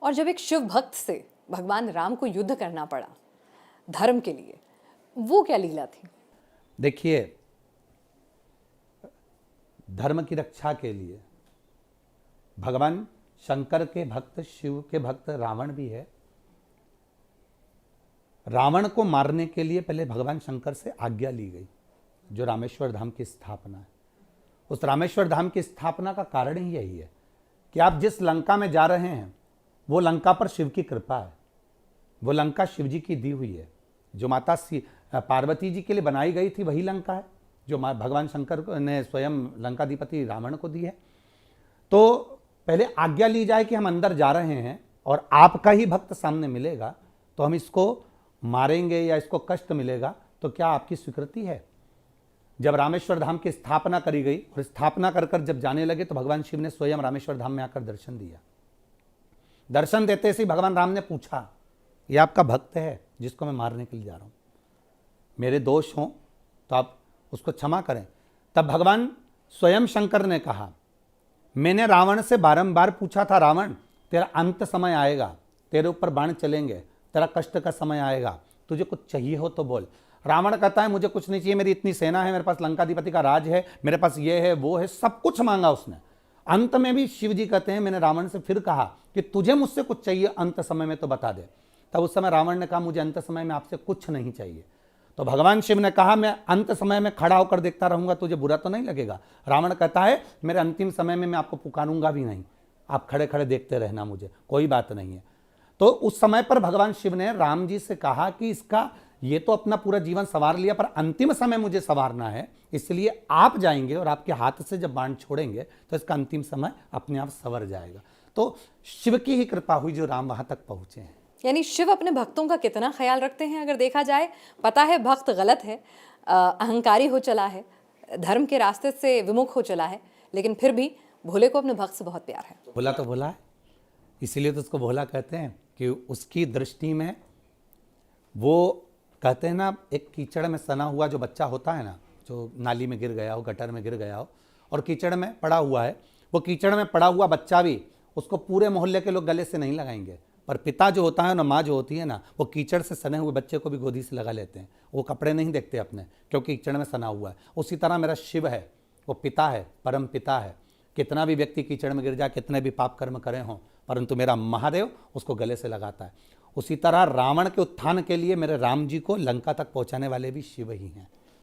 और जब एक शिव भक्त से भगवान राम को युद्ध करना पड़ा धर्म के लिए, वो क्या लीला थी? देखिए, धर्म की रक्षा के लिए भगवान शंकर के भक्त, शिव के भक्त रावण भी है। रावण को मारने के लिए पहले भगवान शंकर से आज्ञा ली गई, जो रामेश्वर धाम की स्थापना है। उस रामेश्वर धाम की स्थापना का कारण ही यही है कि आप जिस लंका में जा रहे हैं वो लंका पर शिव की कृपा है। वो लंका शिव जी की दी हुई है। जो माता पार्वती जी के लिए बनाई गई थी वही लंका है जो भगवान शंकर ने स्वयं लंकाधिपति रावण को दी है। तो पहले आज्ञा ली जाए कि हम अंदर जा रहे हैं और आपका ही भक्त सामने मिलेगा, तो हम इसको मारेंगे या इसको कष्ट मिलेगा तो क्या आपकी स्वीकृति है? जब रामेश्वर धाम की स्थापना करी गई और स्थापना कर कर जब जाने लगे तो भगवान शिव ने स्वयं रामेश्वर धाम में आकर दर्शन दिया। दर्शन देते से भगवान राम ने पूछा, ये आपका भक्त है जिसको मैं मारने के लिए जा रहा हूं, मेरे दोष हों तो आप उसको क्षमा करें। तब भगवान स्वयं शंकर ने कहा, मैंने रावण से बारंबार पूछा था, रावण तेरा अंत समय आएगा, तेरे ऊपर बाण चलेंगे, तेरा कष्ट का समय आएगा, तुझे कुछ चाहिए हो तो बोल। रावण कहता है मुझे कुछ नहीं चाहिए, मेरी इतनी सेना है, मेरे पास लंकाधिपति का राज है, मेरे पास ये है वो है, सब कुछ मांगा उसने। अंत में भी शिव जी कहते हैं, मैंने रावण से फिर कहा कि तुझे मुझसे कुछ चाहिए अंत समय में तो बता दे। तब उस समय रावण ने कहा, मुझे अंत समय में आपसे कुछ नहीं चाहिए। तो भगवान शिव ने कहा, मैं अंत समय में खड़ा होकर देखता रहूंगा, तुझे बुरा तो नहीं लगेगा? रावण कहता है, मेरे अंतिम समय में मैं आपको पुकारूंगा भी नहीं, आप खड़े खड़े देखते रहना, मुझे कोई बात नहीं है। तो उस समय पर भगवान शिव ने राम जी से कहा कि इसका ये तो अपना पूरा जीवन संवार लिया, पर अंतिम समय मुझे संवारना है, इसलिए आप जाएंगे और आपके हाथ से जब बाण छोड़ेंगे तो इसका अंतिम समय अपने आप संवर जाएगा। तो शिव की ही कृपा हुई जो राम वहां तक पहुंचे हैं। यानी शिव अपने भक्तों का कितना ख्याल रखते हैं अगर देखा जाए। पता है भक्त गलत है, अहंकारी हो चला है, धर्म के रास्ते से विमुख हो चला है, लेकिन फिर भी भोले को अपने भक्त से बहुत प्यार है। भोला तो भोला है, इसीलिए तो उसको भोला कहते हैं कि उसकी दृष्टि में वो कहते हैं ना, एक कीचड़ में सना हुआ जो बच्चा होता है ना, जो नाली में गिर गया हो, गटर में गिर गया हो और कीचड़ में पड़ा हुआ है, वो कीचड़ में पड़ा हुआ बच्चा भी उसको पूरे मोहल्ले के लोग गले से नहीं लगाएंगे, पर पिता जो होता है ना, माँ जो होती है ना, वो कीचड़ से सने हुए बच्चे को भी गोदी से लगा लेते हैं। वो कपड़े नहीं देखते अपने, क्योंकि कीचड़ में सना हुआ है। उसी तरह मेरा शिव है, वो पिता है, परम पिता है। कितना भी व्यक्ति कीचड़ में गिर जाए, कितने भी पाप कर्म करे हों, परंतु मेरा महादेव उसको गले से लगाता है। उसी तरह रावण के उत्थान के लिए मेरे राम जी को लंका तक पहुंचाने वाले भी शिव ही हैं।